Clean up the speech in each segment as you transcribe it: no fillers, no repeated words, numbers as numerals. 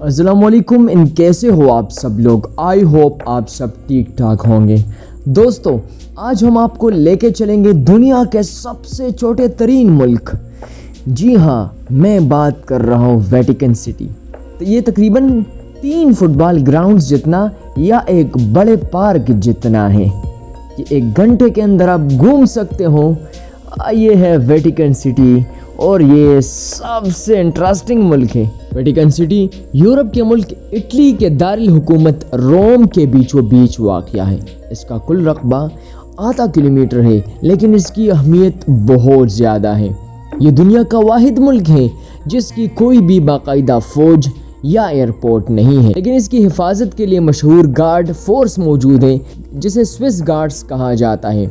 अस्सलाम वालेकुम। कैसे हो आप सब लोग? आई होप आप सब ठीक ठाक होंगे। दोस्तों, आज हम आपको लेके चलेंगे दुनिया के सबसे छोटे तरीन मुल्क। जी हाँ, मैं बात कर रहा हूँ वेटिकन सिटी। तो ये तकरीबन 3 फुटबॉल ग्राउंड्स जितना या एक बड़े पार्क जितना है कि 1 घंटे के अंदर आप घूम सकते हो। ये है वेटिकन सिटी और ये सबसे इंटरेस्टिंग मुल्क है। वेटिकन सिटी यूरोप के मुल्क इटली के दारुल हुकूमत रोम के बीचों बीच वाक़या है। इसका कुल रकबा 8 किलोमीटर है, लेकिन इसकी अहमियत बहुत ज़्यादा है। ये दुनिया का वाहिद मुल्क है जिसकी कोई भी बाकायदा फ़ौज या एयरपोर्ट नहीं है, लेकिन इसकी हिफाजत के लिए मशहूर गार्ड फोर्स मौजूद है जिसे स्विस गार्ड्स कहा जाता है,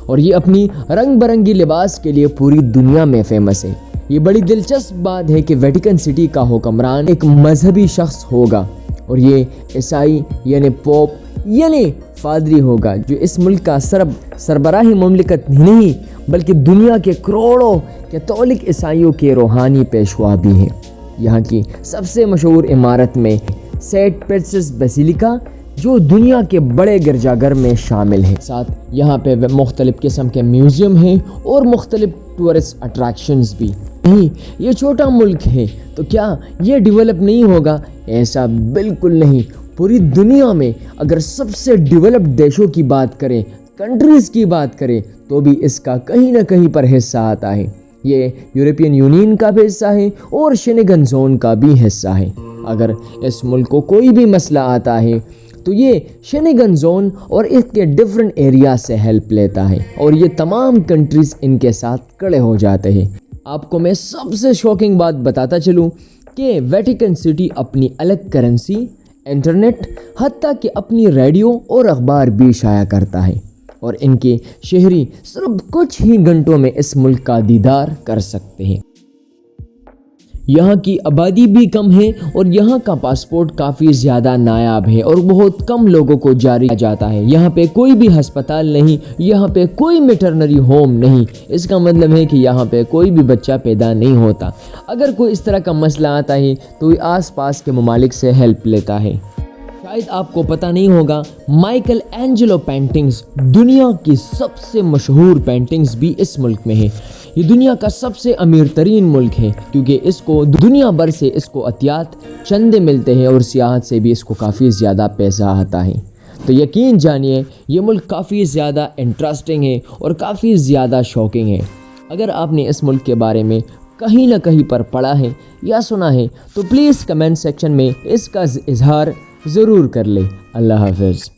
और ये अपनी रंग बरंगी लिबास के लिए पूरी दुनिया में फेमस है। ये बड़ी दिलचस्प बात है कि वेटिकन सिटी का हुक्मरान एक मजहबी शख्स होगा, और ये ईसाई यानी पोप यानी फादरी होगा, जो इस मुल्क का सरबराही मुमलिकत नहीं बल्कि दुनिया के करोड़ों कैथोलिक ईसाइयों के रूहानी पेशवा भी है। यहाँ की सबसे मशहूर इमारत में सेंट पीटर्स बेसिलिका, जो दुनिया के बड़े गिरजाघर में शामिल है। साथ यहाँ पे मुख्तलिफ किस्म के म्यूज़ियम हैं और मुख्तलिफ टूरिस्ट अट्रैक्शंस भी। नहीं, ये छोटा मुल्क है तो क्या ये डेवलप नहीं होगा? ऐसा बिल्कुल नहीं। पूरी दुनिया में अगर सबसे डेवलप्ड देशों की बात करें, कंट्रीज़ की बात करें, तो भी इसका कहीं ना कहीं पर हिस्सा आता है। ये यूरोपियन यूनियन का भी हिस्सा है और शेंगन जोन का भी हिस्सा है। अगर इस मुल्क को कोई भी मसला आता है तो ये शेंगन जोन और इसके डिफरेंट एरिया से हेल्प लेता है, और ये तमाम कंट्रीज़ इनके साथ खड़े हो जाते हैं। आपको मैं सबसे शॉकिंग बात बताता चलूँ कि वेटिकन सिटी अपनी अलग करेंसी, इंटरनेट, हत्ता कि अपनी रेडियो और अखबार भी शाया करता है, और इनके शहरी सिर्फ कुछ ही घंटों में इस मुल्क का दीदार कर सकते हैं। यहाँ की आबादी भी कम है और यहाँ का पासपोर्ट काफ़ी ज़्यादा नायाब है और बहुत कम लोगों को जारी किया जाता है। यहाँ पे कोई भी अस्पताल नहीं, यहाँ पे कोई मैटरनरी होम नहीं। इसका मतलब है कि यहाँ पे कोई भी बच्चा पैदा नहीं होता। अगर कोई इस तरह का मसला आता है तो आस पास के ममालिक से हेल्प लेता है। शायद आपको पता नहीं होगा, माइकल एंजेलो पेंटिंग्स दुनिया की सबसे मशहूर पेंटिंग्स भी इस मुल्क में है। ये दुनिया का सबसे अमीर तरीन मुल्क है क्योंकि इसको दुनिया भर से इसको अतियात चंदे मिलते हैं और सियाहत से भी इसको काफ़ी ज़्यादा पैसा आता है। तो यकीन जानिए, ये मुल्क काफ़ी ज़्यादा इंटरेस्टिंग है और काफ़ी ज़्यादा शॉकिंग है। अगर आपने इस मुल्क के बारे में कहीं ना कहीं पर पढ़ा है या सुना है तो प्लीज़ कमेंट सेक्शन में इसका इजहार ज़रूर कर ले। अल्लाह हाफ़िज़।